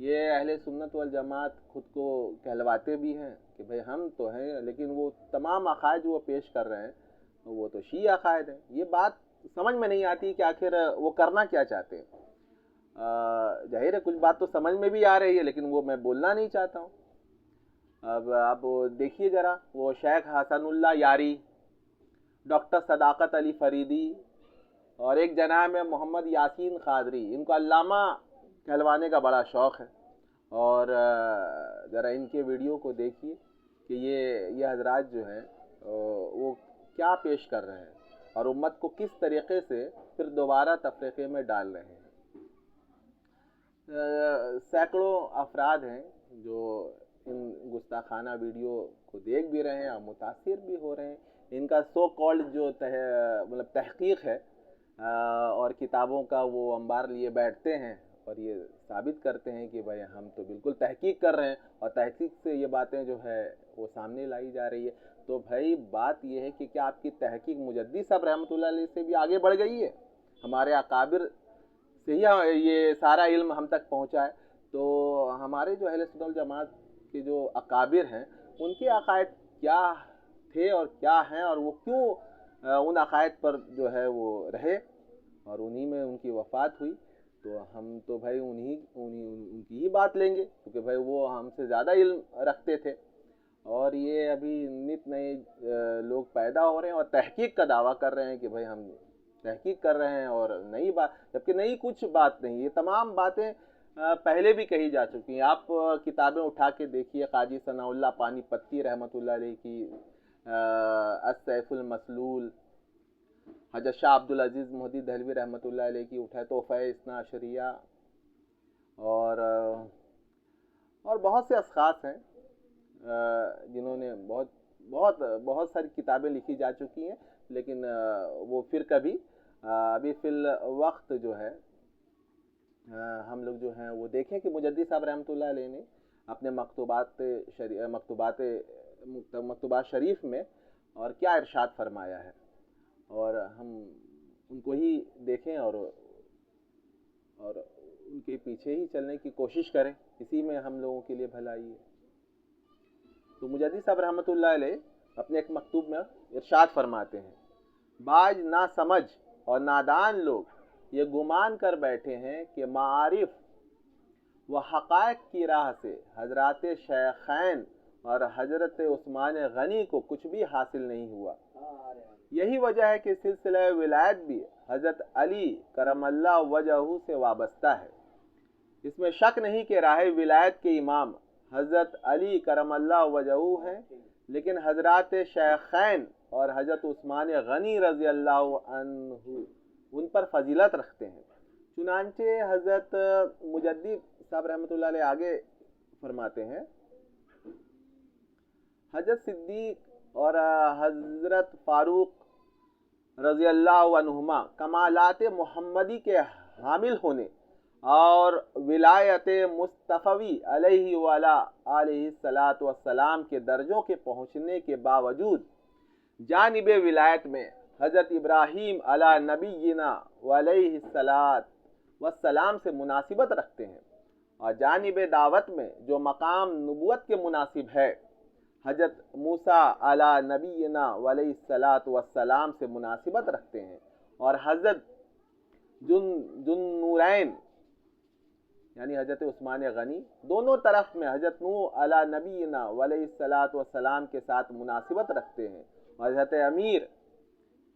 یہ اہل سنت والجماعت خود کو کہلواتے بھی ہیں کہ بھئی ہم تو ہیں، لیکن وہ تمام عقائد جو وہ پیش کر رہے ہیں وہ تو شیعہ عقائد ہیں۔ یہ بات سمجھ میں نہیں آتی کہ آخر وہ کرنا کیا چاہتے ہیں۔ ظاہر ہے کچھ بات تو سمجھ میں بھی آ رہی ہے، لیکن وہ میں بولنا نہیں چاہتا ہوں۔ اب آپ دیکھیے ذرا، وہ شیخ حسن اللہ یاری، ڈاکٹر صداقت علی فریدی، اور ایک جناب ہے محمد یاسین قادری، ان کو علامہ کہلوانے کا بڑا شوق ہے۔ اور ذرا ان کے ویڈیو کو دیکھیے کہ یہ حضرات جو ہیں وہ کیا پیش کر رہے ہیں اور امت کو کس طریقے سے پھر دوبارہ تفریقے میں ڈال رہے ہیں۔ سینکڑوں افراد ہیں جو ان گستاخانہ ویڈیو کو دیکھ بھی رہے ہیں اور متاثر بھی ہو رہے ہیں۔ ان کا سو کالڈ جو مطلب تحقیق ہے اور کتابوں کا وہ انبار لیے بیٹھتے ہیں اور یہ ثابت کرتے ہیں کہ بھائی ہم تو بالکل تحقیق کر رہے ہیں، اور تحقیق سے یہ باتیں جو ہے وہ سامنے لائی جا رہی ہے۔ تو بھائی بات یہ ہے کہ کیا آپ کی تحقیق مجدی صاحب رحمۃ اللہ علیہ سے بھی آگے بڑھ گئی ہے؟ ہمارے اکابر سے ہی یہ سارا علم ہم تک پہنچا ہے۔ تو ہمارے جو اہل سنت والجماعت کے جو اکابر ہیں ان کے عقائد کیا تھے اور کیا ہیں، اور وہ کیوں ان عقائد پر جو ہے وہ رہے اور انہی میں ان کی وفات ہوئی، تو ہم تو بھائی ان کی ہی بات لیں گے، کیونکہ بھائی وہ ہم سے زیادہ علم رکھتے تھے۔ اور یہ ابھی نت نئے لوگ پیدا ہو رہے ہیں اور تحقیق کا دعویٰ کر رہے ہیں کہ بھائی ہم تحقیق کر رہے ہیں اور نئی بات، جبکہ نئی کچھ بات نہیں، یہ تمام باتیں پہلے بھی کہی جا چکی ہیں۔ آپ کتابیں اٹھا کے دیکھیے، قاضی ثناء اللہ پانی پتی رحمۃ اللہ علیہ کی السیف المسلول، حضرت شاہ عبدالعزیز محدث دہلوی رحمۃ اللہ علیہ کی اٹھائے تحفہ اثنا عشریہ، اور بہت سے اشخاص ہیں جنہوں نے بہت ساری کتابیں لکھی جا چکی ہیں، لیکن وہ پھر کبھی ابھی فی الوقت جو ہے ہم لوگ جو ہیں وہ دیکھیں کہ مجدی صاحب رحمۃ اللہ علیہ نے اپنے مکتوبات شریف میں اور کیا ارشاد فرمایا ہے، اور ہم ان کو ہی دیکھیں اور ان کے پیچھے ہی چلنے کی کوشش کریں، اسی میں ہم لوگوں کے لیے بھلائی ہے۔ تو مجدی صاحب رحمۃ اللہ علیہ اپنے ایک مکتوب میں ارشاد فرماتے ہیں، بعض ناسمجھ اور نادان لوگ یہ گمان کر بیٹھے ہیں کہ معارف و حقائق کی راہ سے حضرات شیخین اور حضرت عثمان غنی کو کچھ بھی حاصل نہیں ہوا۔ یہی وجہ ہے کہ سلسلہ ولایت بھی حضرت علی کرم اللہ وجہہ سے وابستہ ہے۔ اس میں شک نہیں کہ راہ ولایت کے امام حضرت علی کرم اللہ وجہہ ہیں، لیکن حضرات شیخین اور حضرت عثمان غنی رضی اللہ عنہ ان پر فضیلت رکھتے ہیں۔ چنانچہ حضرت مجدی صاحب رحمۃ اللہ علیہ آگے فرماتے ہیں، حضرت صدیق اور حضرت فاروق رضی اللہ عنہما کمالات محمدی کے حامل ہونے اور ولایت مصطفی علیہ وعلیٰ علیہ السلام کے درجوں کے پہنچنے کے باوجود جانب ولایت میں حضرت ابراہیم علی نبینا علیہ السلام سے مناسبت رکھتے ہیں، اور جانب دعوت میں جو مقام نبوت کے مناسب ہے حضرت موسیٰ علی نبینا علیہ السلام سے مناسبت رکھتے ہیں، اور حضرت جن نورین یعنی حضرت عثمان غنی دونوں طرف میں حضرت نوح علی نبینا علیہ السلام کے ساتھ مناسبت رکھتے ہیں، اور حضرت امیر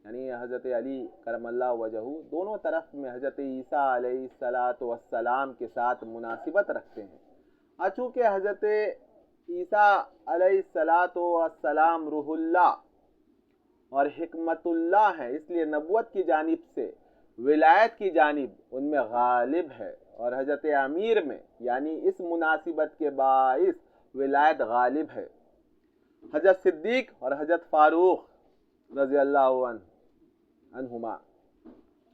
یعنی حضرت علی کرم اللہ وجہہ دونوں طرف میں حضرت عیسیٰ علیہ السلام کے ساتھ مناسبت رکھتے ہیں۔ چونکہ حضرت عیسیٰ علیہ السلام روح اللہ اور حکمت اللہ ہیں، اس لیے نبوت کی جانب سے ولایت کی جانب ان میں غالب ہے، اور حضرت امیر میں یعنی اس مناسبت کے باعث ولایت غالب ہے۔ حضرت صدیق اور حضرت فاروق رضی اللہ عنہما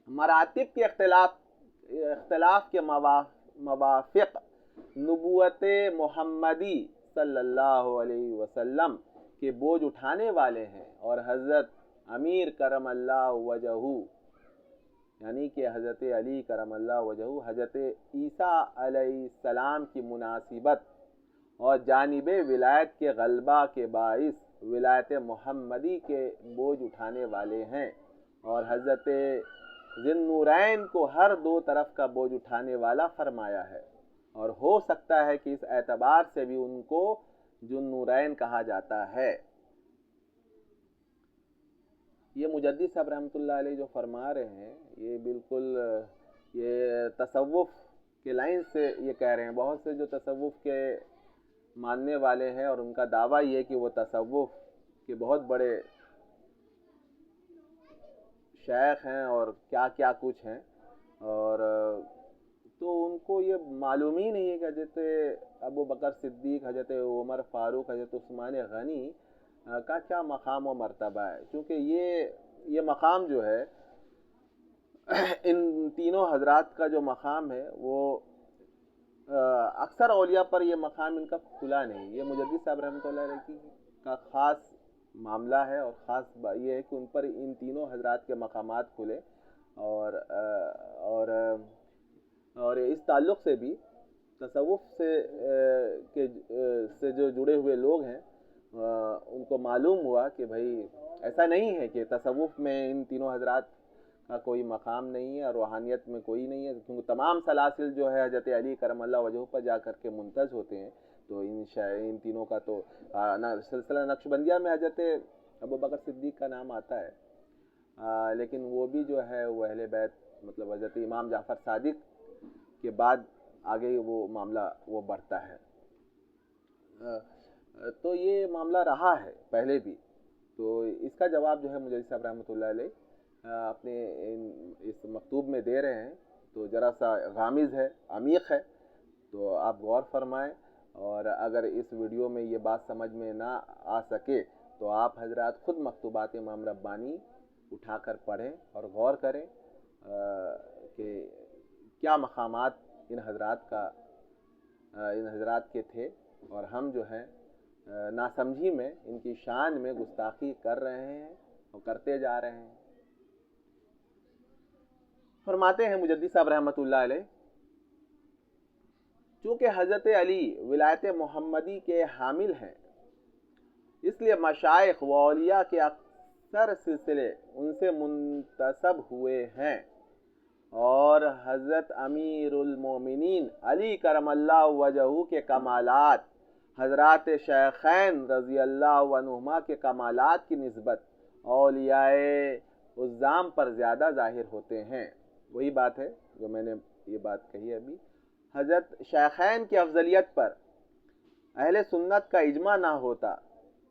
مراتب کے اختلاف کے موافق نبوت محمدی صلی اللہ علیہ وسلم کے بوجھ اٹھانے والے ہیں، اور حضرت امیر کرم اللہ وجہہ یعنی کہ حضرت علی کرم اللہ وجہہ حضرت عیسیٰ علیہ السلام کی مناسبت اور جانب ولایت کے غلبہ کے باعث ولایت محمدی کے بوجھ اٹھانے والے ہیں، اور حضرت ذی النورین کو ہر دو طرف کا بوجھ اٹھانے والا فرمایا ہے، اور ہو سکتا ہے کہ اس اعتبار سے بھی ان کو ذو النورین کہا جاتا ہے۔ یہ مجدد صاحب رحمۃ اللہ علیہ جو فرما رہے ہیں یہ بالکل یہ تصوف کے لائن سے یہ کہہ رہے ہیں۔ بہت سے جو تصوف کے ماننے والے ہیں اور ان کا دعویٰ یہ ہے کہ وہ تصوف کے بہت بڑے شیخ ہیں اور کیا کیا کچھ ہیں، اور تو ان کو یہ معلوم ہی نہیں ہے کہ حضرت ابو بکر صدیق، حضرت عمر فاروق، حضرت عثمان غنی کا کیا مقام و مرتبہ ہے، کیونکہ یہ مقام جو ہے ان تینوں حضرات کا جو مقام ہے وہ اکثر اولیاء پر یہ مقام ان کا کھلا نہیں۔ یہ مجدد صاحب رحمۃ اللہ علیہ کا خاص معاملہ ہے، اور خاص یہ ہے کہ ان پر ان تینوں حضرات کے مقامات کھلے، اور اس تعلق سے بھی تصوف سے جو جڑے ہوئے لوگ ہیں ان کو معلوم ہوا کہ بھائی ایسا نہیں ہے کہ تصوف میں ان تینوں حضرات کا کوئی مقام نہیں ہے اور روحانیت میں کوئی نہیں ہے، کیونکہ تمام سلاسل جو ہے حضرت علی کرم اللہ وجہہ پر جا کر کے منتج ہوتے ہیں، تو ان تینوں کا تو سلسلہ نقشبندیہ میں حضرت ابو بکر صدیق کا نام آتا ہے، لیکن وہ بھی جو ہے وہ اہل بیت مطلب حضرت امام جعفر صادق کے بعد آگے وہ معاملہ وہ بڑھتا ہے۔ تو یہ معاملہ رہا ہے پہلے بھی، تو اس کا جواب جو ہے مجدد صاحب رحمۃ اللہ علیہ اپنے اس مکتوب میں دے رہے ہیں، تو ذرا سا غامض ہے، عمیق ہے، تو آپ غور فرمائیں، اور اگر اس ویڈیو میں یہ بات سمجھ میں نہ آ سکے تو آپ حضرات خود مکتوبات امام ربانی اٹھا کر پڑھیں اور غور کریں کہ کیا مقامات ان حضرات کے تھے، اور ہم جو ہیں ناسمجھی میں ان کی شان میں گستاخی کر رہے ہیں اور کرتے جا رہے ہیں۔ فرماتے ہیں مجدد صاحب رحمۃ اللہ علیہ، چونکہ حضرت علی ولایت محمدی کے حامل ہیں، اس لیے مشائخ و اولیاء کے اکثر سلسلے ان سے منتسب ہوئے ہیں، اور حضرت امیر المومنین علی کرم اللہ وجہہ کے کمالات حضرات شیخین رضی اللہ عنہما کے کمالات کی نسبت اولیاء عظام پر زیادہ ظاہر ہوتے ہیں۔ وہی بات ہے جو میں نے یہ بات کہی ابھی، حضرت شیخین کی افضلیت پر اہل سنت کا اجماع نہ ہوتا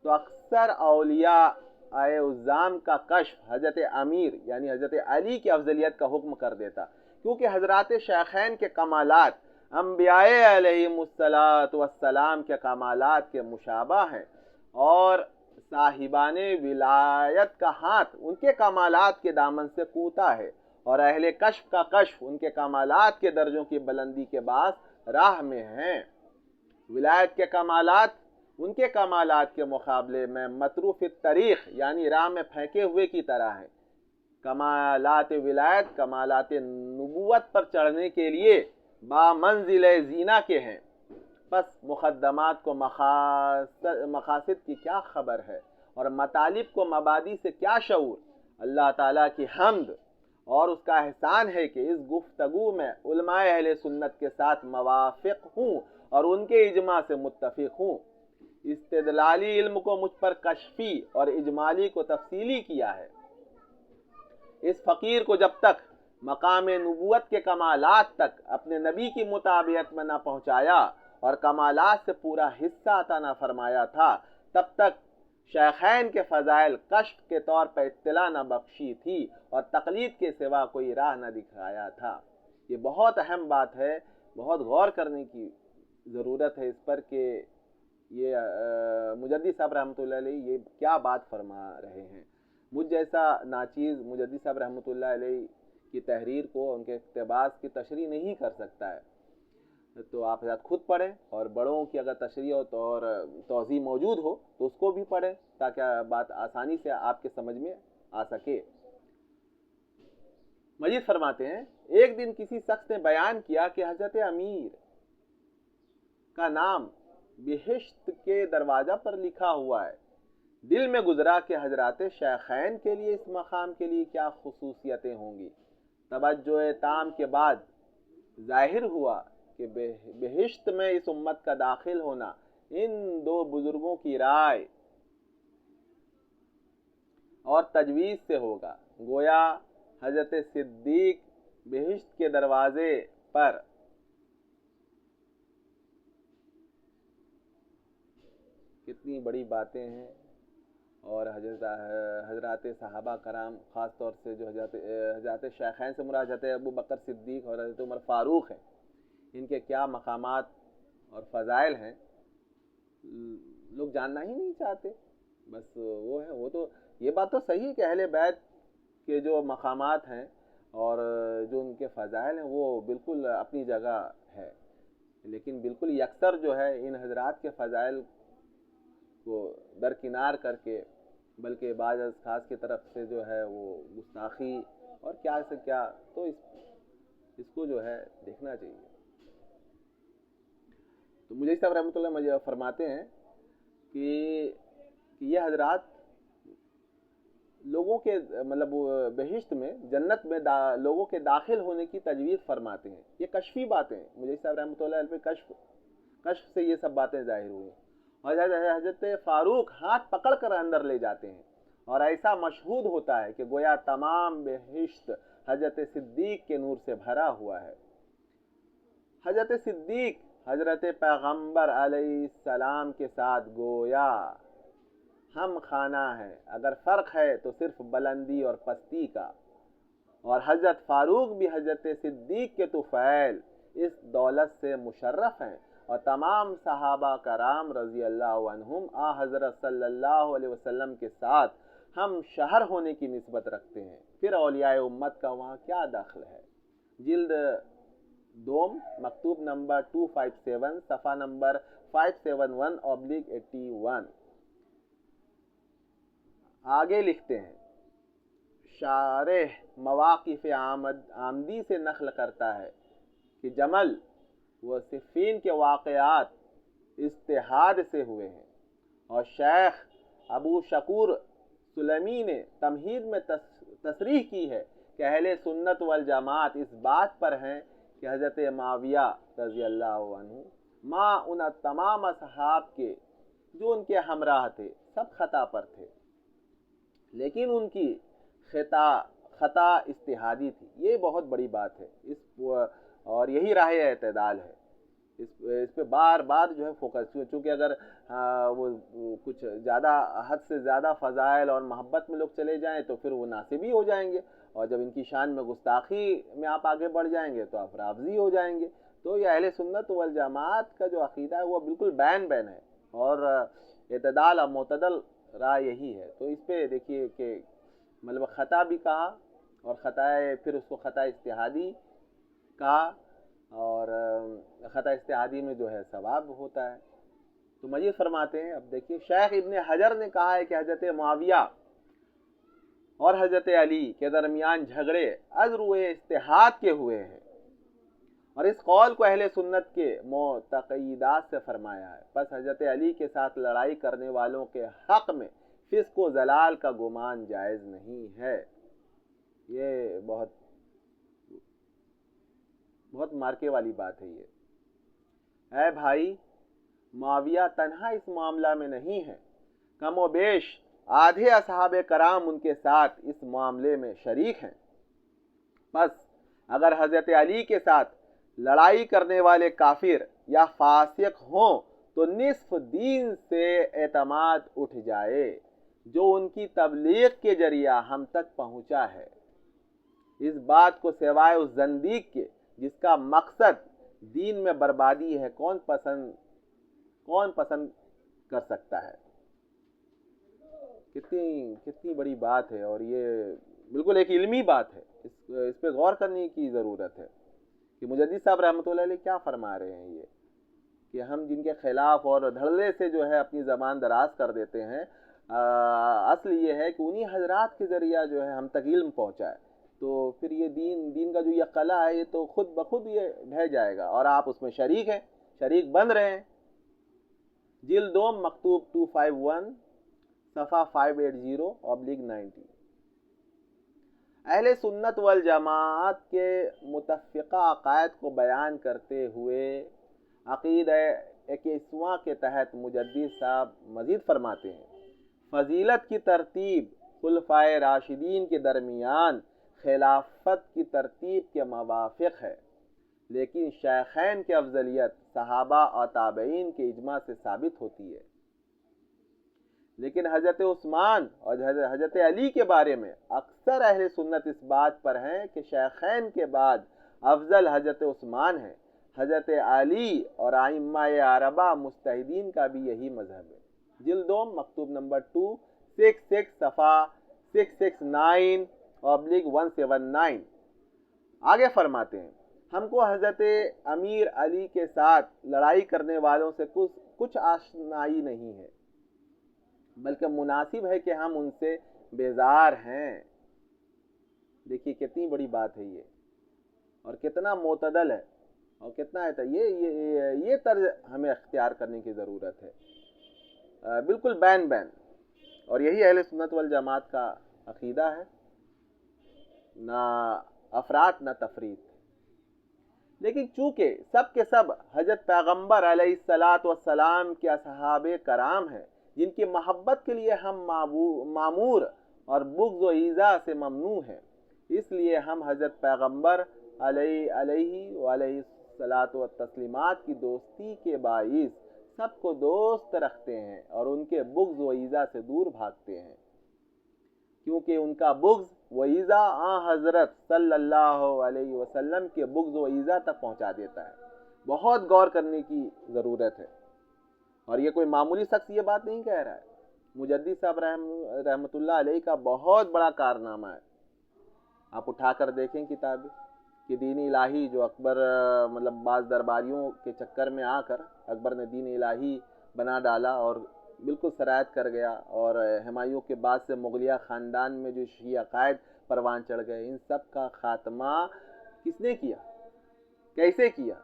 تو اکثر اولیاء عظام کا کشف حضرت امیر یعنی حضرت علی کی افضلیت کا حکم کر دیتا، کیونکہ حضرات شیخین کے کمالات انبیاء علیہم السلام کے کمالات کے مشابہ ہیں، اور صاحبان ولایت کا ہاتھ ان کے کمالات کے دامن سے کوتا ہے، اور اہل کشف کا کشف ان کے کمالات کے درجوں کی بلندی کے باعث راہ میں ہیں۔ ولایت کے کمالات ان کے کمالات کے مقابلے میں مطروف الطریق یعنی راہ میں پھینکے ہوئے کی طرح ہے۔ کمالات ولایت کمالات نبوت پر چڑھنے کے لیے بامنزل زینہ کے ہیں، پس مقدمات کو مقاصد کی کیا خبر ہے، اور مطالب کو مبادی سے کیا شعور۔ اللہ تعالیٰ کی حمد اور اس کا احسان ہے کہ اس گفتگو میں علماء اہل سنت کے ساتھ موافق ہوں اور ان کے اجماع سے متفق ہوں۔ استدلالی علم کو مجھ پر کشفی اور اجمالی کو تفصیلی کیا ہے۔ اس فقیر کو جب تک مقام نبوت کے کمالات تک اپنے نبی کی مطابعت میں نہ پہنچایا اور کمالات سے پورا حصہ عطا نہ فرمایا تھا، تب تک شیخین کے فضائل کشف کے طور پر اطلاع نہ بخشی تھی اور تقلید کے سوا کوئی راہ نہ دکھایا تھا۔ یہ بہت اہم بات ہے، بہت غور کرنے کی ضرورت ہے اس پر کہ یہ مجدد صاحب رحمۃ اللہ علیہ یہ کیا بات فرما رہے ہیں۔ مجھ جیسا ناچیز مجدد صاحب رحمۃ اللہ علیہ کی تحریر کو ان کے اقتباس کی تشریح نہیں کر سکتا ہے، تو آپ حضرات خود پڑھیں، اور بڑوں کی اگر تشریح اور توضیح موجود ہو تو اس کو بھی پڑھیں تاکہ بات آسانی سے آپ کے سمجھ میں آ سکے۔ مجید فرماتے ہیں ایک دن کسی شخص نے بیان کیا کہ حضرت امیر کا نام بہشت کے دروازہ پر لکھا ہوا ہے۔ دل میں گزرا کہ حضرات شیخین کے لیے اس مقام کے لیے کیا خصوصیتیں ہوں گی۔ توجہ تام کے بعد ظاہر ہوا کہ بہشت میں اس امت کا داخل ہونا ان دو بزرگوں کی رائے اور تجویز سے ہوگا۔ گویا حضرت صدیق بہشت کے دروازے پر کتنی بڑی باتیں ہیں، اور حضرات صحابہ کرام خاص طور سے جو حضرات شیخین سے مراد حضرت ابو بکر صدیق اور حضرت عمر فاروق ہیں، ان کے کیا مقامات اور فضائل ہیں لوگ جاننا ہی نہیں چاہتے۔ بس وہ ہے، وہ تو یہ بات تو صحیح ہے کہ اہل بیت کے جو مقامات ہیں اور جو ان کے فضائل ہیں وہ بالکل اپنی جگہ ہے، لیکن بالکل یکسر جو ہے ان حضرات کے فضائل کو درکنار کر کے بلکہ بعض اشخاص کی طرف سے جو ہے وہ گستاخی اور کیا سے کیا، تو اس کو جو ہے دیکھنا چاہیے۔ تو مجید صاحب رحمۃ اللہ مجھے فرماتے ہیں کہ یہ حضرات لوگوں کے مطلب بہشت میں جنت میں لوگوں کے داخل ہونے کی تجویز فرماتے ہیں۔ یہ کشفی باتیں ہیں، مجید صاحب رحمۃ اللہ علیہ پہ کشف سے یہ سب باتیں ظاہر ہوئی، اور حضرت فاروق ہاتھ پکڑ کر اندر لے جاتے ہیں، اور ایسا مشہود ہوتا ہے کہ گویا تمام بہشت حضرت صدیق کے نور سے بھرا ہوا ہے۔ حضرت صدیق حضرت پیغمبر علیہ السلام کے ساتھ گویا ہم خانہ ہے، اگر فرق ہے تو صرف بلندی اور پستی کا، اور حضرت فاروق بھی حضرت صدیق کے طفیل اس دولت سے مشرف ہیں، اور تمام صحابہ کرام رضی اللہ عنہم حضرت صلی اللہ علیہ وسلم کے ساتھ ہم شہر ہونے کی نسبت رکھتے ہیں، پھر اولیاء امت کا وہاں کیا دخل ہے۔ جلد دوم مکتوب نمبر 257 صفحہ نمبر 571/81۔ آگے لکھتے ہیں، شارح مواقف آمدی سے نقل کرتا ہے کہ جمل و صفین کے واقعات اجتہاد سے ہوئے ہیں، اور شیخ ابو شکور سلمی نے تمہید میں تصریح کی ہے کہ اہل سنت والجماعت اس بات پر ہیں کہ حضرت معاویہ رضی اللہ عنہ ماں ان تمام اصحاب کے جو ان کے ہمراہ تھے سب خطا پر تھے، لیکن ان کی خطا اجتہادی تھی۔ یہ بہت بڑی بات ہے، اور یہی راہ اعتدال ہے۔ اس پہ بار بار جو ہے فوکس، چونکہ اگر وہ کچھ زیادہ حد سے زیادہ فضائل اور محبت میں لوگ چلے جائیں تو پھر وہ ناصبی ہو جائیں گے، اور جب ان کی شان میں گستاخی میں آپ آگے بڑھ جائیں گے تو آپ رافضی ہو جائیں گے۔ تو یہ اہل سنت والجماعت کا جو عقیدہ ہے وہ بالکل بین ہے، اور اعتدال اور معتدل راہ یہی ہے۔ تو اس پہ دیکھیے کہ مطلب خطا بھی کہا، اور پھر اس کو خطا اجتہادی کہا، اور خطا اجتہادی میں جو ہے ثواب ہوتا ہے۔ تو مجید فرماتے ہیں، اب دیکھیے شیخ ابن حجر نے کہا ہے کہ حضرت معاویہ اور حضرت علی کے درمیان جھگڑے از روئے اجتہاد کے ہوئے ہیں، اور اس قول کو اہل سنت کے معتقدات سے فرمایا ہے۔ پس حضرت علی کے ساتھ لڑائی کرنے والوں کے حق میں فسق و ضلال کا گمان جائز نہیں ہے۔ یہ بہت مارکے والی بات ہے۔ یہ اے بھائی، معاویہ تنہا اس معاملہ میں نہیں ہے، کم و بیش آدھے اصحاب کرام ان کے ساتھ اس معاملے میں شریک ہیں۔ بس اگر حضرت علی کے ساتھ لڑائی کرنے والے کافر یا فاسق ہوں تو نصف دین سے اعتماد اٹھ جائے جو ان کی تبلیغ کے ذریعہ ہم تک پہنچا ہے۔ اس بات کو سوائے اس زندیق کے جس کا مقصد دین میں بربادی ہے کون پسند کر سکتا ہے۔ کتنی بڑی بات ہے، اور یہ بالکل ایک علمی بات ہے، اس پہ غور کرنے کی ضرورت ہے کہ مجدد صاحب رحمۃ اللہ علیہ کیا فرما رہے ہیں۔ یہ کہ ہم جن کے خلاف اور دھڑلے سے جو ہے اپنی زبان دراز کر دیتے ہیں، اصل یہ ہے کہ انہی حضرات کے ذریعہ جو ہے ہم تک علم پہنچا ہے، تو پھر یہ دین کا جو یہ قلعہ ہے یہ تو خود بخود یہ ڈھہ جائے گا، اور آپ اس میں شریک ہیں، شریک بن رہے ہیں۔ جلد دوم مکتوب 251 صفحہ 580/90۔ اہل سنت والجماعت کے متفقہ عقائد کو بیان کرتے ہوئے عقیدہ 21واں کے تحت مجدد صاحب مزید فرماتے ہیں، فضیلت کی ترتیب خلفائے راشدین کے درمیان خلافت کی ترتیب کے موافق ہے، لیکن شیخین کی افضلیت صحابہ اور تابعین کے اجماع سے ثابت ہوتی ہے۔ لیکن حضرت عثمان اور حضرت علی کے بارے میں اکثر اہل سنت اس بات پر ہیں کہ شیخین کے بعد افضل حضرت عثمان ہیں۔ حضرت علی اور ائمہ اربعہ مجتہدین کا بھی یہی مذہب ہے۔ جلد دوم مکتوب نمبر 266 صفحہ 669/179۔ آگے فرماتے ہیں، ہم کو حضرت امیر علی کے ساتھ لڑائی کرنے والوں سے کچھ آشنائی نہیں ہے، بلکہ مناسب ہے کہ ہم ان سے بیزار ہیں۔ دیکھیے کتنی بڑی بات ہے یہ، اور کتنا معتدل ہے، اور کتنا ہے یہ طرز ہمیں اختیار کرنے کی ضرورت ہے، بالکل بین بین۔ اور یہی اہل سنت والجماعت کا عقیدہ ہے، نہ افراط نہ تفریط۔ لیکن چونکہ سب کے سب حضرت پیغمبر علیہ الصلاۃ والسلام کے اصحاب کرام ہیں، جن کی محبت کے لیے ہم معمور اور بغض و ایذا سے ممنوع ہیں، اس لیے ہم حضرت پیغمبر علیہ الصلاۃ والتسلیمات کی دوستی کے باعث سب کو دوست رکھتے ہیں اور ان کے بغض و ایذا سے دور بھاگتے ہیں، کیونکہ ان کا بغض و ایذا حضرت صلی اللہ علیہ وسلم کے بغض و ایذا تک پہنچا دیتا ہے۔ بہت غور کرنے کی ضرورت ہے، اور یہ کوئی معمولی شخص یہ بات نہیں کہہ رہا ہے۔ مجدد صاحب رحمۃ اللہ علیہ کا بہت بڑا کارنامہ ہے، آپ اٹھا کر دیکھیں کتابیں کہ دین الہی جو اکبر بعض درباریوں کے چکر میں آ کر اکبر نے دین الہی بنا ڈالا اور بالکل سرایت کر گیا، اور ہمایوں کے بعد سے مغلیہ خاندان میں جو شیعہ عقائد پروان چڑھ گئے، ان سب کا خاتمہ کس نے کیا، کیسے کیا،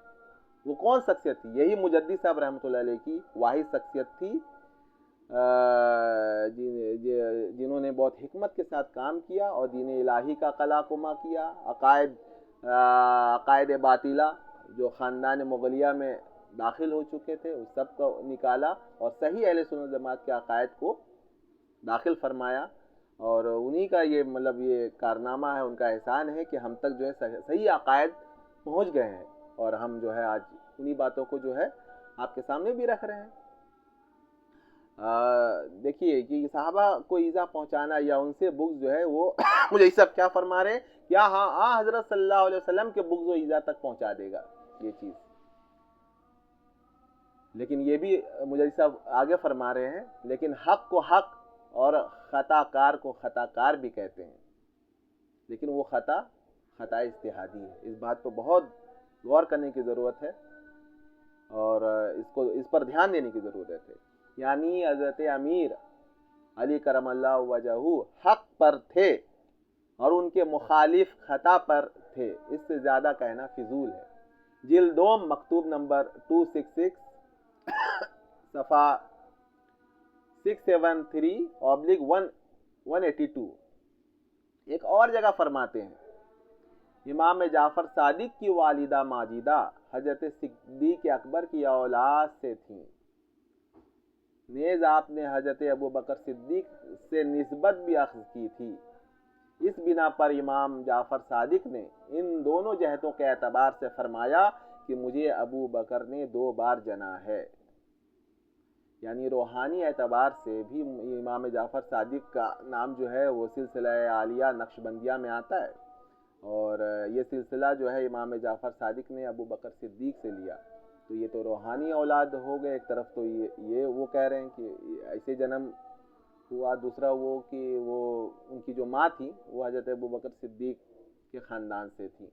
وہ کون شخصیت تھی؟ یہی مجدد صاحب رحمۃ اللہ علیہ کی واحد شخصیت تھی، جنہوں نے بہت حکمت کے ساتھ کام کیا اور دین الہی کا قلع کما کیا، عقائد باطلہ جو خاندان مغلیہ میں داخل ہو چکے تھے اس سب کو نکالا، اور صحیح اہل سنت جماعت کے عقائد کو داخل فرمایا، اور انہی کا یہ کارنامہ ہے، ان کا احسان ہے کہ ہم تک جو ہے صحیح عقائد پہنچ گئے ہیں، اور ہم جو ہے آج انہی باتوں کو جو ہے آپ کے سامنے بھی رکھ رہے ہیں۔ دیکھیے کہ صحابہ کو ایذا پہنچانا یا ان سے بغض جو ہے وہ مجھے یہ سب کیا فرما رہے ہیں، کیا ہاں حضرت صلی اللہ علیہ وسلم کے بغض و ایذا تک پہنچا دے گا یہ چیز۔ لیکن یہ بھی مجھے صاحب آگے فرما رہے ہیں، لیکن حق کو حق اور خطا کار کو خطا کار بھی کہتے ہیں، لیکن وہ خطا اجتہادی ہے۔ اس بات کو بہت غور کرنے کی ضرورت ہے، اور اس پر دھیان دینے کی ضرورت ہے۔ یعنی حضرت امیر علی کرم اللہ وجہہ حق پر تھے اور ان کے مخالف خطا پر تھے، اس سے زیادہ کہنا فضول ہے۔ جلد دوم مکتوب نمبر 266 صفحہ 673/182۔ ایک اور جگہ فرماتے ہیں، امام جعفر صادق کی والدہ ماجدہ حضرت صدیق اکبر کی اولاد سے تھیں، نیز آپ نے حضرت ابوبکر صدیق سے نسبت بھی اخذ کی تھی۔ اس بنا پر امام جعفر صادق نے ان دونوں جہتوں کے اعتبار سے فرمایا کہ مجھے ابو بکر نے 2 بار جنا ہے۔ یعنی روحانی اعتبار سے بھی امام جعفر صادق کا نام جو ہے وہ سلسلہ عالیہ نقشبندیہ میں آتا ہے، اور یہ سلسلہ جو ہے امام جعفر صادق نے ابو بکر صدیق سے لیا، تو یہ تو روحانی اولاد ہو گئے۔ ایک طرف تو یہ وہ کہہ رہے ہیں کہ ایسے جنم ہوا، دوسرا وہ کہ وہ ان کی جو ماں تھی وہ حضرت ابو بکر صدیق کے خاندان سے تھی۔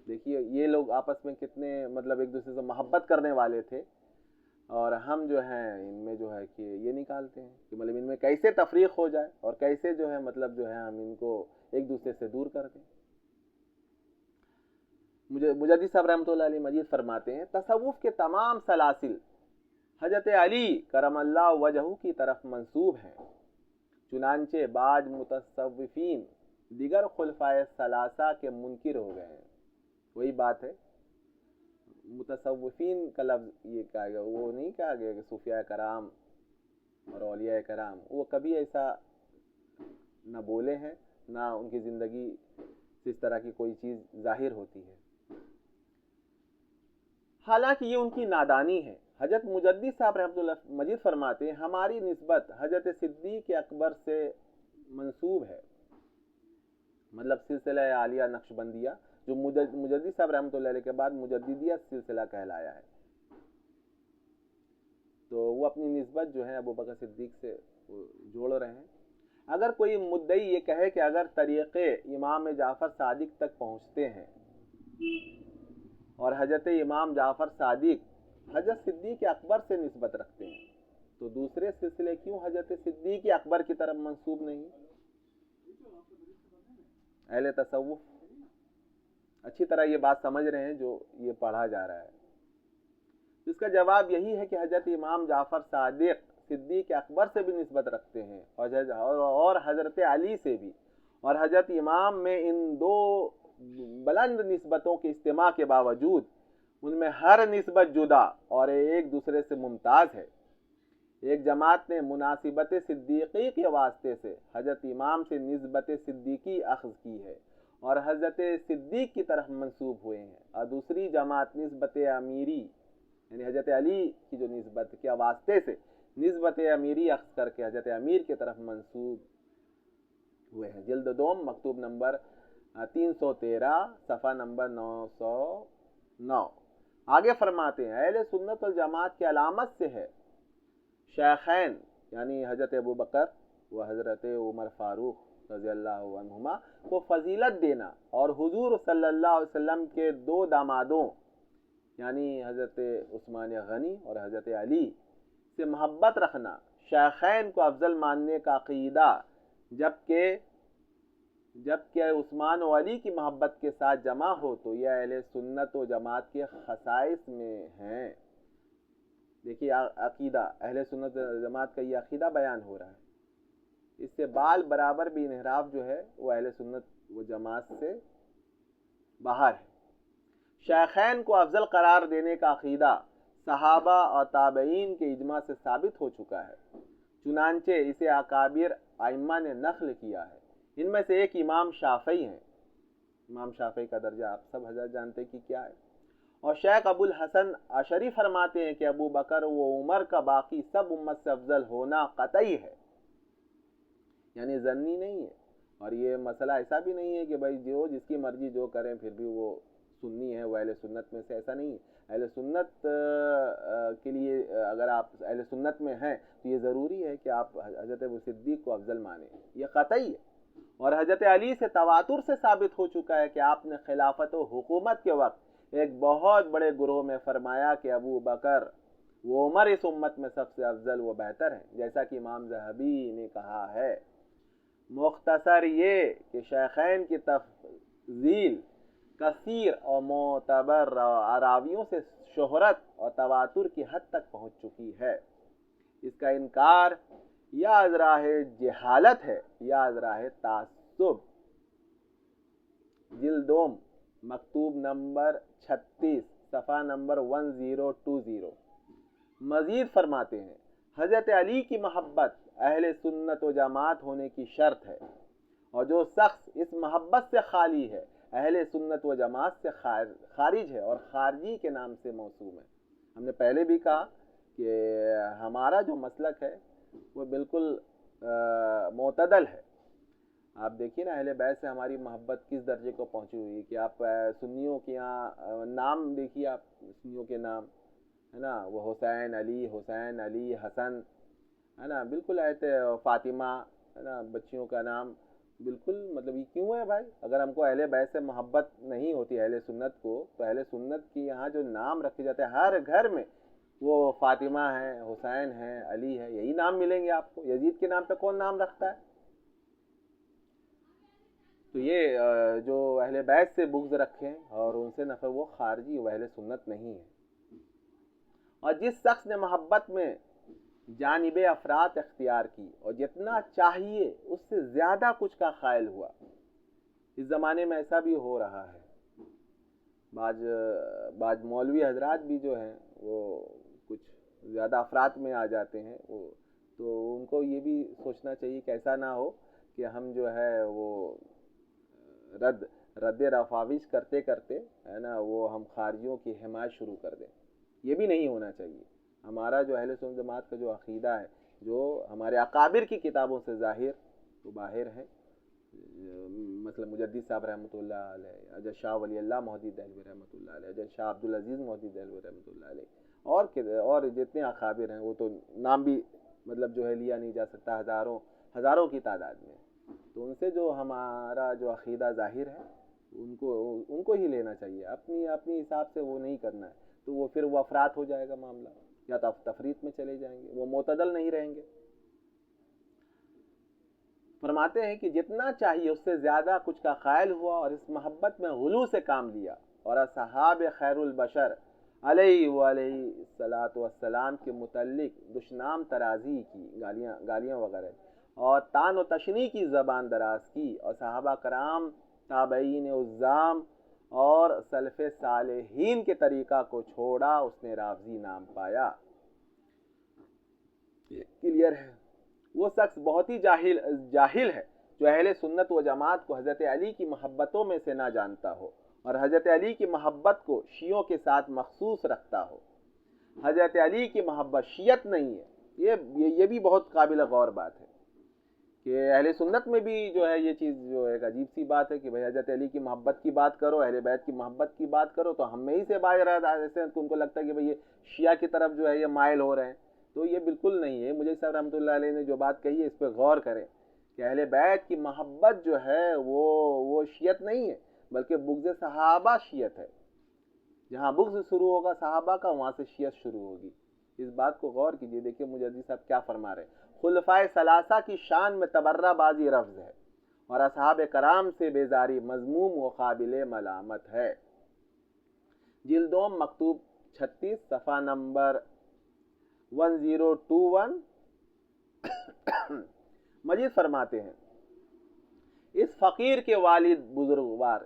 دیکھیے یہ لوگ آپس میں کتنے ایک دوسرے سے محبت کرنے والے تھے، اور ہم جو ہیں ان میں جو ہے کہ یہ نکالتے ہیں کہ مطلب ان میں کیسے تفریق ہو جائے اور کیسے جو ہے مطلب جو ہے ہم ان کو ایک دوسرے سے دور کر دیں۔ مجدد صاحب رحمۃ اللہ علیہ مجید فرماتے ہیں تصوف کے تمام سلاسل حضرت علی کرم اللہ وجہہ کی طرف منسوب ہیں، چنانچہ بعض متصوفین دیگر خلفائے ثلاثہ کے منکر ہو گئے ہیں۔ وہی بات ہے، متصوفین کا لفظ یہ کہا گیا، وہ نہیں کہا گیا کہ صوفیاء کرام اور اولیاء کرام، وہ کبھی ایسا نہ بولے ہیں نہ ان کی زندگی سے اس طرح کی کوئی چیز ظاہر ہوتی ہے، حالانکہ یہ ان کی نادانی ہے۔ حضرت مجدد صاحب رحمۃ اللہ مجید فرماتے ہیں ہماری نسبت حضرت صدیق اکبر سے منسوب ہے، مطلب سلسلہ عالیہ نقشبندیہ جو مجدد صاحب رحمۃ اللہ علیہ کے بعد مجددیہ سلسلہ کہلایا ہے، تو وہ اپنی نسبت جو ہے ابو بکر صدیق سے جوڑ رہے ہیں۔ اگر کوئی مدعی یہ کہے کہ اگر طریقے امام جعفر صادق تک پہنچتے ہیں اور حضرت امام جعفر صادق حضرت صدیق اکبر سے نسبت رکھتے ہیں تو دوسرے سلسلے کیوں حضرت صدیق اکبر کی طرف منسوب نہیں؟ اہل تصوف اچھی طرح یہ بات سمجھ رہے ہیں جو یہ پڑھا جا رہا ہے۔ اس کا جواب یہی ہے کہ حضرت امام جعفر صادق صدیق اکبر سے بھی نسبت رکھتے ہیں اور حضرت علی سے بھی، اور حضرت امام میں ان دو بلند نسبتوں کے اجتماع کے باوجود ان میں ہر نسبت جدا اور ایک دوسرے سے ممتاز ہے۔ ایک جماعت نے مناسبت صدیقی کے واسطے سے حضرت امام سے نسبت صدیقی اخذ کی ہے اور حضرت صدیق کی طرف منسوب ہوئے ہیں، اور دوسری جماعت نسبت امیری یعنی حضرت علی کی جو نسبت کے واسطے سے نسبت امیری اخذ کر کے حضرت امیر کی طرف منسوب ہوئے ہیں۔ جلد دوم مکتوب نمبر 313 صفحہ نمبر 909۔ آگے فرماتے ہیں اہل سنت والجماعت کی علامت سے ہے شیخین یعنی حضرت ابو بکر و حضرت عمر فاروق رضی اللہ عنہما کو فضیلت دینا اور حضور صلی اللہ علیہ وسلم کے دو دامادوں یعنی حضرت عثمان غنی اور حضرت علی سے محبت رکھنا، شیخین کو افضل ماننے کا عقیدہ، جبکہ عثمان و علی کی محبت کے ساتھ جمع ہو تو یہ اہل سنت و جماعت کے خصائص میں ہیں۔ دیکھیے عقیدہ اہل سنت و جماعت کا یہ عقیدہ بیان ہو رہا ہے، اس سے بال برابر بھی انحراف جو ہے وہ اہل سنت و جماعت سے باہر ہے۔ شیخین کو افضل قرار دینے کا عقیدہ صحابہ اور تابعین کے اجماع سے ثابت ہو چکا ہے، چنانچہ اسے اکابر ائمہ نے نقل کیا ہے۔ ان میں سے ایک امام شافعی ہیں، امام شافعی کا درجہ آپ سب حضرات جانتے کہ کیا ہے، اور شیخ ابو الحسن عشری فرماتے ہیں کہ ابو بکر و عمر کا باقی سب امت سے افضل ہونا قطعی ہے، یعنی ظنی نہیں ہے، اور یہ مسئلہ ایسا بھی نہیں ہے کہ بھائی جو جس کی مرضی جو کریں پھر بھی وہ سنی ہے، وہ اہل سنت میں سے، ایسا نہیں ہے۔ اہل سنت کے لیے اگر آپ اہل سنت میں ہیں تو یہ ضروری ہے کہ آپ حضرت ابو صدیق کو افضل مانیں، یہ قطعی ہے۔ اور حضرت علی سے تواتر سے ثابت ہو چکا ہے کہ آپ نے خلافت و حکومت کے وقت ایک بہت بڑے گروہ میں فرمایا کہ ابو بکر وہ عمر اس امت میں سب سے افضل و بہتر ہیں، جیسا کہ امام ذہبی نے کہا ہے۔ مختصر یہ کہ شیخین کی تفضیل کثیر اور معتبر راویوں سے شہرت اور تواتر کی حد تک پہنچ چکی ہے، اس کا انکار یا از راہ جہالت ہے یا از راہ تعصب۔ جلد دوم مکتوب نمبر 36 صفحہ نمبر 1020۔ مزید فرماتے ہیں حضرت علی کی محبت اہل سنت و جماعت ہونے کی شرط ہے، اور جو شخص اس محبت سے خالی ہے اہل سنت و جماعت سے خارج ہے اور خارجی کے نام سے موسوم ہے۔ ہم نے پہلے بھی کہا کہ ہمارا جو مسلک ہے وہ بالکل معتدل ہے۔ آپ دیکھیے نا اہل بیت سے ہماری محبت کس درجے کو پہنچی ہوئی ہے کہ آپ سنیوں کے یہاں نام دیکھیے، آپ سنیوں کے نام ہے نا، وہ حسین علی حسن ہے نا، بالکل ایسے فاطمہ ہے نا، بچیوں کا نام بالکل، مطلب یہ کیوں ہے بھائی؟ اگر ہم کو اہل بیت سے محبت نہیں ہوتی اہل سنت کو، تو اہل سنت کی یہاں جو نام رکھے جاتے ہیں ہر گھر میں وہ فاطمہ ہے، حسین ہے، علی ہے، یہی نام ملیں گے آپ کو. یزید کے نام پہ کون نام رکھتا ہے؟ تو یہ جو اہل بیت سے بغض رکھیں اور ان سے نفرت، وہ خارجی، وہ اہل سنت نہیں ہے. اور جس شخص نے محبت میں جانب افراط اختیار کی اور جتنا چاہیے اس سے زیادہ کچھ کا قائل ہوا، اس زمانے میں ایسا بھی ہو رہا ہے. بعض مولوی حضرات بھی جو ہیں وہ کچھ زیادہ افراط میں آ جاتے ہیں، وہ تو ان کو یہ بھی سوچنا چاہیے کہ ایسا نہ ہو کہ ہم جو ہے وہ رد رفاوش کرتے کرتے ہے نا، وہ ہم خارجیوں کی حمایت شروع کر دیں. یہ بھی نہیں ہونا چاہیے. ہمارا جو اہل سنت جماعت کا جو عقیدہ ہے، جو ہمارے اکابر کی کتابوں سے ظاہر و باہر ہے، مثلا مجدد صاحب رحمۃ اللہ علیہ، حضرت شاہ ولی اللہ مہدی دہلوی رحمۃ اللہ علیہ، حضرت شاہ عبدالعزیز مہدی دہلوی رحمۃ اللہ علیہ، اور جتنے اکابر ہیں وہ تو نام بھی مطلب جو ہے لیا نہیں جا سکتا، ہزاروں کی تعداد میں. تو ان سے جو ہمارا جو عقیدہ ظاہر ہے ان کو ہی لینا چاہیے، اپنی حساب سے وہ نہیں کرنا ہے. تو وہ پھر وہ افراط ہو جائے گا معاملہ، یا تفریط میں چلے جائیں گے، وہ معتدل نہیں رہیں گے. فرماتے ہیں کہ جتنا چاہیے اس سے زیادہ کچھ کا قائل ہوا اور اس محبت میں غلو سے کام لیا، اور اصحاب خیر البشر علیہ الصلاۃ والسلام کے متعلق دشنام ترازی کی، گالیاں وغیرہ، اور طعن و تشنیع کی زبان دراز کی، اور صحابہ کرام، تابعین عظام اور سلف صالحین کے طریقہ کو چھوڑا، اس نے رافضی نام پایا. کلیئر ہے. وہ شخص بہت ہی جاہل ہے جو اہل سنت و جماعت کو حضرت علی کی محبتوں میں سے نہ جانتا ہو اور حضرت علی کی محبت کو شیعوں کے ساتھ مخصوص رکھتا ہو. حضرت علی کی محبت شیعت نہیں ہے. یہ بھی بہت قابل غور بات ہے کہ اہل سنت میں بھی جو ہے یہ چیز جو ایک عجیب سی بات ہے کہ بھائی حضرت علی کی محبت کی بات کرو، اہل بیت کی محبت کی بات کرو، تو ہم میں ہی سے باہر ایسے ان کو لگتا ہے کہ بھائی یہ شیعہ کی طرف جو ہے یہ مائل ہو رہے ہیں. تو یہ بالکل نہیں ہے. مجھے صاحب رحمۃ اللہ علیہ نے جو بات کہی ہے اس پہ غور کریں کہ اہل بیت کی محبت جو ہے وہ شیعت نہیں ہے، بلکہ بغض صحابہ شیعت ہے. جہاں بغض شروع ہوگا صحابہ کا، وہاں سے شیعت شروع ہوگی. اس بات کو غور کیجئے. دیکھیے مجدد صاحب کیا فرما رہے ہیں. خلفائے ثلاثہ کی شان میں تبرہ بازی رفض ہے اور اصحاب کرام سے بیزاری مذموم و قابل ملامت ہے. جلدوم مکتوب 36 صفحہ نمبر 1021. مجید فرماتے ہیں اس فقیر کے والد بزرگوار،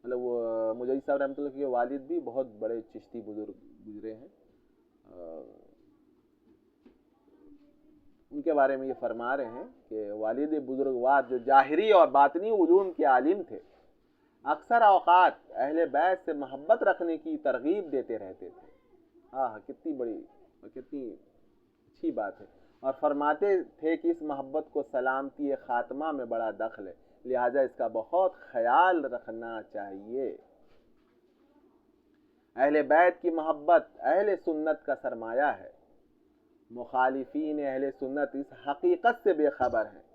مطلب وہ مجدد صاحب رحمۃ اللہ کے والد بھی بہت بڑے چشتی بزرگ گزرے ہیں. ان کے بارے میں یہ فرما رہے ہیں کہ والد بزرگوار جو ظاہری اور باطنی علوم کے عالم تھے، اکثر اوقات اہل بیت سے محبت رکھنے کی ترغیب دیتے رہتے تھے. کتنی بڑی اور کتنی اچھی بات ہے. اور فرماتے تھے کہ اس محبت کو سلامتی خاتمہ میں بڑا دخل ہے، لہٰذا اس کا بہت خیال رکھنا چاہیے. اہل بیت کی محبت اہل سنت کا سرمایہ ہے. مخالفین اہل سنت اس حقیقت سے بے خبر ہیں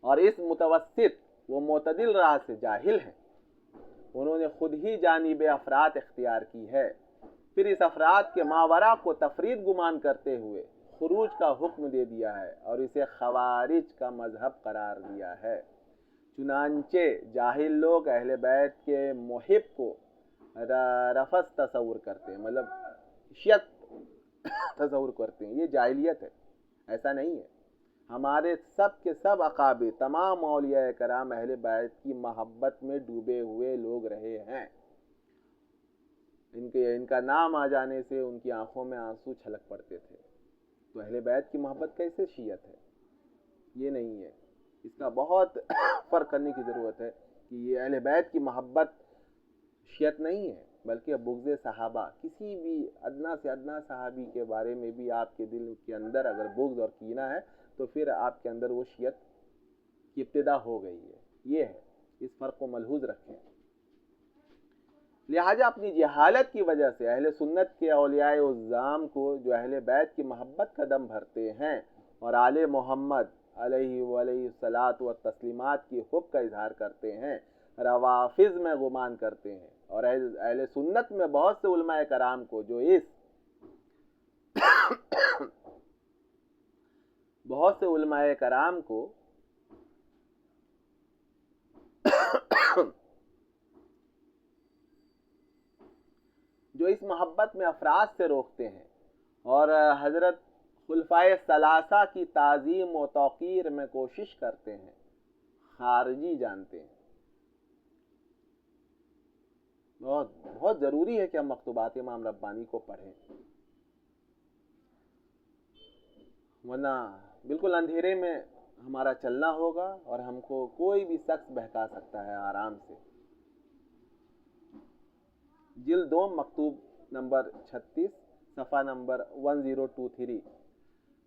اور اس متوسط و معتدل راہ سے جاہل ہیں. انہوں نے خود ہی جانب افراط اختیار کی ہے، پھر اس افراد کے ماورا کو تفرید گمان کرتے ہوئے خروج کا حکم دے دیا ہے اور اسے خوارج کا مذہب قرار دیا ہے. چنانچہ جاہل لوگ اہل بیت کے محب کو رفض تصور کرتے ہیں، مطلب شیعت تصور کرتے ہیں. یہ جاہلیت ہے، ایسا نہیں ہے. ہمارے سب کے سب اکابر، تمام اولیاء کرام اہل بیت کی محبت میں ڈوبے ہوئے لوگ رہے ہیں. ان کا نام آ جانے سے ان کی آنکھوں میں آنسو چھلک پڑتے تھے. تو اہل بیت کی محبت کیسے شیعت ہے؟ یہ نہیں ہے. اس کا بہت فرق کرنے کی ضرورت ہے کہ یہ اہل بیت کی محبت شیعت نہیں ہے، بلکہ بغض صحابہ. کسی بھی ادنا سے ادنا صحابی کے بارے میں بھی آپ کے دل کے اندر اگر بغض اور کینہ ہے تو پھر آپ کے اندر وہ شیعت کی ابتدا ہو گئی ہے. یہ ہے، اس فرق کو ملحوظ رکھیں. لہٰذا اپنی جہالت کی وجہ سے اہل سنت کے اولیاء عظام کو جو اہل بیت کی محبت کا دم بھرتے ہیں اور آل محمد علیہ الصلاۃ والتسلیمات کی حب کا اظہار کرتے ہیں، روافض میں گمان کرتے ہیں اور اہل سنت میں بہت سے علماء کرام کو جو بہت سے علماء کرام کو جو اس محبت میں افراد سے روکتے ہیں اور حضرت خلفائے ثلاثہ کی تعظیم و توقیر میں کوشش کرتے ہیں، خارجی جانتے ہیں۔ بہت بہت ضروری ہے کہ ہم مکتوبات امام ربانی کو پڑھیں، ورنہ بالکل اندھیرے میں ہمارا چلنا ہوگا اور ہم کو کوئی بھی شخص بہکا سکتا ہے آرام سے۔ جلد 2 مکتوب نمبر 36 صفحہ نمبر 1023۔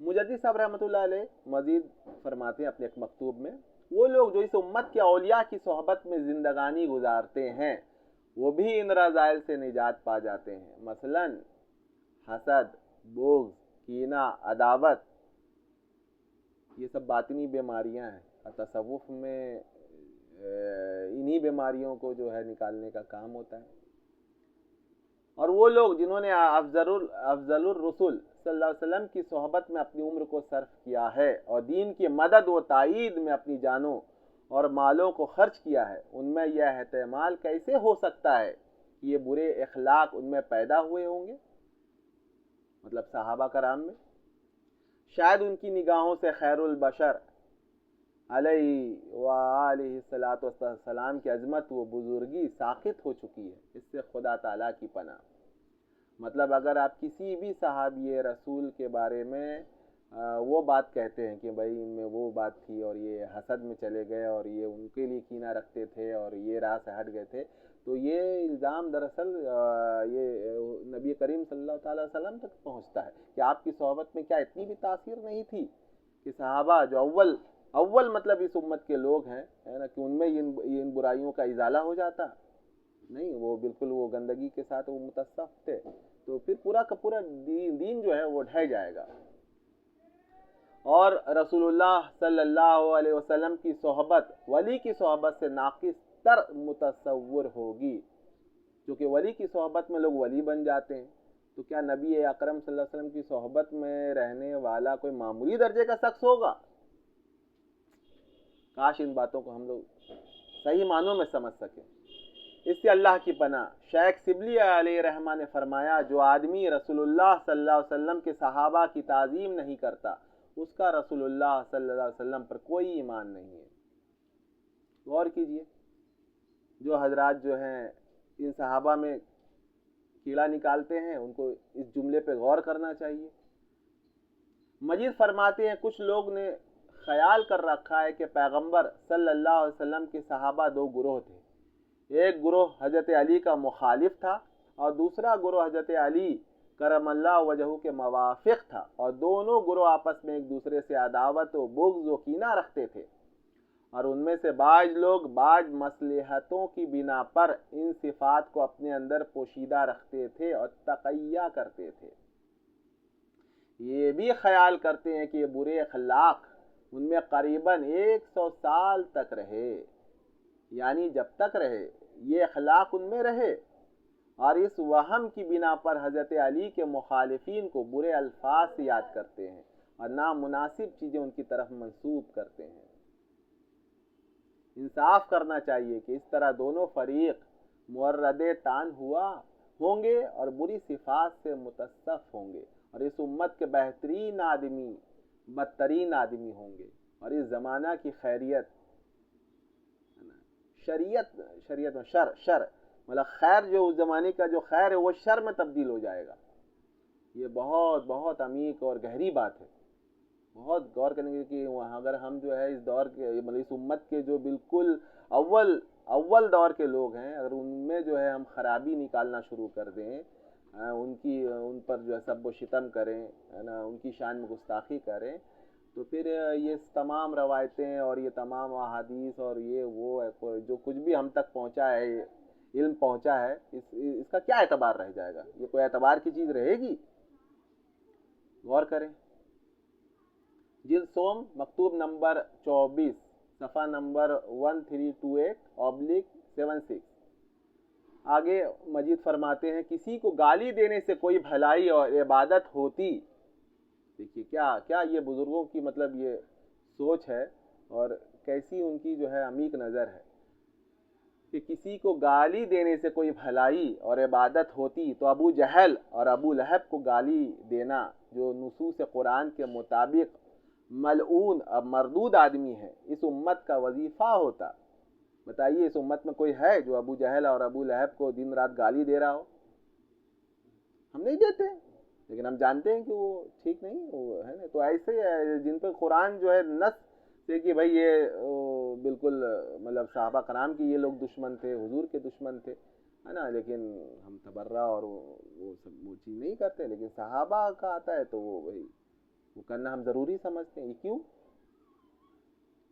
مجدد صاحب رحمۃ اللہ علیہ مزید فرماتے ہیں اپنے ایک مکتوب میں، وہ لوگ جو اس امت کے اولیاء کی صحبت میں زندگانی گزارتے ہیں وہ بھی ان رذائل سے نجات پا جاتے ہیں، مثلا حسد، بغض، کینہ، عداوت، یہ سب باطنی بیماریاں ہیں، اور تصوف میں انہی بیماریوں کو جو ہے نکالنے کا کام ہوتا ہے۔ اور وہ لوگ جنہوں نے افضل الرسل صلی اللہ علیہ وسلم کی صحبت میں اپنی عمر کو صرف کیا ہے اور دین کی مدد و تائید میں اپنی جانوں اور مالوں کو خرچ کیا ہے، ان میں یہ احتمال کیسے ہو سکتا ہے کہ یہ برے اخلاق ان میں پیدا ہوئے ہوں گے؟ مطلب صحابہ کرام میں شاید ان کی نگاہوں سے خیر البشر علیہ وآلہ السلام کی عظمت و بزرگی ساقط ہو چکی ہے، اس سے خدا تعالیٰ کی پناہ۔ مطلب اگر آپ کسی بھی صحابی رسول کے بارے میں وہ بات کہتے ہیں کہ بھائی ان میں وہ بات تھی اور یہ حسد میں چلے گئے اور یہ ان کے لیے کینہ رکھتے تھے اور یہ راہ سے ہٹ گئے تھے، تو یہ الزام دراصل یہ نبی کریم صلی اللہ تعالیٰ وسلم تک پہنچتا ہے کہ آپ کی صحبت میں کیا اتنی بھی تاثیر نہیں تھی کہ صحابہ جو اول مطلب اس امت کے لوگ ہیں نا کہ ان میں ان برائیوں کا ازالہ ہو جاتا؟ نہیں، وہ بالکل وہ گندگی کے ساتھ وہ متصف تھے، تو پھر پورا کا پورا دین جو ہے وہ ڈھہ جائے گا۔ اور رسول اللہ صلی اللہ علیہ وسلم کی صحبت ولی کی صحبت سے ناقص تر متصور ہوگی، کیونکہ ولی کی صحبت میں لوگ ولی بن جاتے ہیں، تو کیا نبی اکرم صلی اللہ علیہ وسلم کی صحبت میں رہنے والا کوئی معمولی درجے کا شخص ہوگا؟ کاش ان باتوں کو ہم لوگ صحیح معنوں میں سمجھ سکیں۔ اس سے اللہ کی پناہ شیخ شبلی علیہ رحمہ نے فرمایا، جو آدمی رسول اللہ صلی اللہ علیہ وسلم کے صحابہ کی تعظیم نہیں کرتا اس کا رسول اللہ صلی اللہ علیہ وسلم پر کوئی ایمان نہیں ہے۔ غور کیجئے، جو حضرات جو ہیں ان صحابہ میں کیڑا نکالتے ہیں ان کو اس جملے پہ غور کرنا چاہیے۔ مجید فرماتے ہیں، کچھ لوگ نے خیال کر رکھا ہے کہ پیغمبر صلی اللہ علیہ وسلم کے صحابہ 2 گروہ تھے، ایک گروہ حضرت علی کا مخالف تھا اور دوسرا گروہ حضرت علی کرم اللہ وجہہ کے موافق تھا، اور دونوں گروہ آپس میں ایک دوسرے سے عداوت و بغض و کینہ رکھتے تھے، اور ان میں سے بعض لوگ بعض مصلحتوں کی بنا پر ان صفات کو اپنے اندر پوشیدہ رکھتے تھے اور تقیہ کرتے تھے۔ یہ بھی خیال کرتے ہیں کہ یہ برے اخلاق ان میں قریباً 100 سال تک رہے، یعنی جب تک رہے یہ اخلاق ان میں رہے، اور اس وہم کی بنا پر حضرت علی کے مخالفین کو برے الفاظ سے یاد کرتے ہیں اور نامناسب چیزیں ان کی طرف منسوب کرتے ہیں۔ انصاف کرنا چاہیے کہ اس طرح دونوں فریق مورد طعن ہوں گے اور بری صفات سے متصف ہوں گے، اور اس امت کے بہترین آدمی بدترین آدمی ہوں گے، اور اس زمانہ کی شریعت میں شر مطلب خیر، جو اس زمانے کا جو خیر ہے وہ شر میں تبدیل ہو جائے گا۔ یہ بہت بہت عمیق اور گہری بات ہے، بہت غور کرنے کی کہ اگر ہم جو ہے اس دور کے مطلب اس امت کے جو بالکل اول دور کے لوگ ہیں، اگر ان میں جو ہے ہم خرابی نکالنا شروع کر دیں، ان پر جو ہے سب و شتم کریں، ہے نا، ان کی شان میں گستاخی کریں، تو پھر یہ تمام روایتیں اور یہ تمام احادیث اور یہ وہ جو کچھ بھی ہم تک پہنچا ہے، علم پہنچا ہے، اس کا کیا اعتبار رہ جائے گا؟ یہ کوئی اعتبار کی چیز رہے گی؟ غور کریں۔ جلد سوم مکتوب نمبر 24 صفحہ نمبر 1328/76۔ آگے مجید فرماتے ہیں کسی کو گالی دینے سے کوئی بھلائی اور عبادت ہوتی. دیکھیے کیا یہ بزرگوں کی مطلب یہ سوچ ہے اور کیسی ان کی جو ہے عمیق نظر ہے کہ کسی کو گالی دینے سے کوئی بھلائی اور عبادت ہوتی تو ابو جہل اور ابو لہب کو گالی دینا جو نصوص قرآن کے مطابق ملعون اور مردود آدمی ہے اس امت کا وظیفہ ہوتا. بتائیے اس امت میں کوئی ہے جو ابو جہل اور ابو لہب کو دن رات گالی دے رہا ہو؟ ہم نہیں دیتے، لیکن ہم جانتے ہیں کہ وہ ٹھیک نہیں وہ ہے نا. تو ایسے جن پہ قرآن جو ہے نص سے کہ بھائی یہ بالکل مطلب صحابہ کرام کی یہ لوگ دشمن تھے، حضور کے دشمن تھے ہے نا، لیکن ہم تبرہ اور وہ سب وہ چیز نہیں کرتے. لیکن صحابہ کا آتا ہے تو وہ کرنا ہم ضروری سمجھتے ہیں. یہ کیوں؟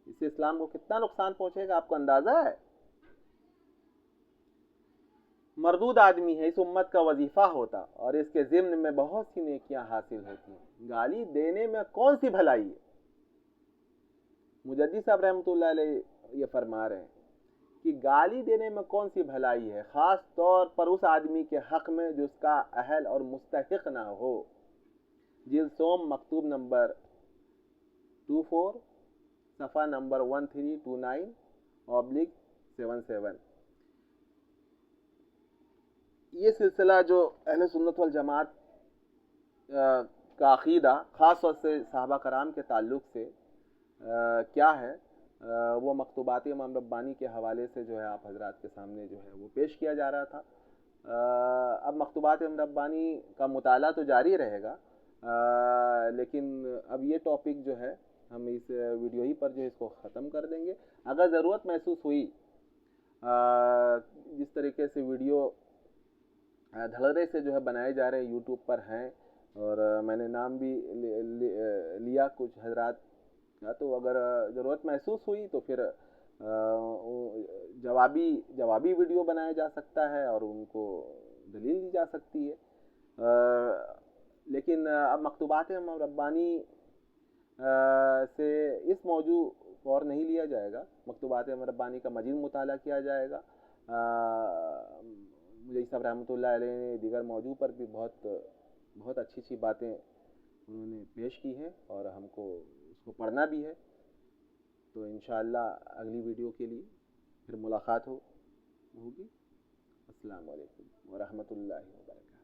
اس سے اسلام کو کتنا نقصان پہنچے گا آپ کو اندازہ ہے؟ مردود آدمی ہے اس امت کا وظیفہ ہوتا اور اس کے ضمن میں بہت سی نیکیاں حاصل ہوتی ہیں. گالی دینے میں کون سی بھلائی ہے؟ مجدد صاحب رحمۃ اللہ علیہ یہ فرما رہے ہیں کہ گالی دینے میں کون سی بھلائی ہے، خاص طور پر اس آدمی کے حق میں جو اس کا اہل اور مستحق نہ ہو. جلد سوم مکتوب نمبر 24 صفحہ نمبر 1329/77. یہ سلسلہ جو اہل سنت والجماعت کا عقیدہ خاص طور سے صحابہ کرام کے تعلق سے کیا ہے وہ مکتوبات امام ربانی کے حوالے سے جو ہے آپ حضرات کے سامنے جو ہے وہ پیش کیا جا رہا تھا. اب مکتوبات امام ربانی کا مطالعہ تو جاری رہے گا، لیکن اب یہ ٹاپک جو ہے ہم اس ویڈیو ہی پر جو ہے اس کو ختم کر دیں گے. اگر ضرورت محسوس ہوئی جس طریقے سے ویڈیو دھڑلے سے جو ہے بنائے جا رہے ہیں یوٹیوب پر ہیں اور میں نے نام بھی لیا کچھ حضرات کا، تو اگر ضرورت محسوس ہوئی تو پھر جوابی ویڈیو بنایا جا سکتا ہے اور ان کو دلیل دی جا سکتی ہے. لیکن اب مکتوبات امام ربانی سے اس موضوع غور نہیں لیا جائے گا. مکتوبات امام ربانی کا مزید مطالعہ کیا جائے گا. مجھے صاحب رحمۃ اللہ علیہ نے دیگر موضوع پر بھی بہت اچھی باتیں انہوں نے پیش کی ہیں اور ہم کو اس کو پڑھنا بھی ہے. تو انشاءاللہ اگلی ویڈیو کے لیے پھر ملاقات ہوگی. السلام علیکم ورحمۃ اللہ وبرکاتہ.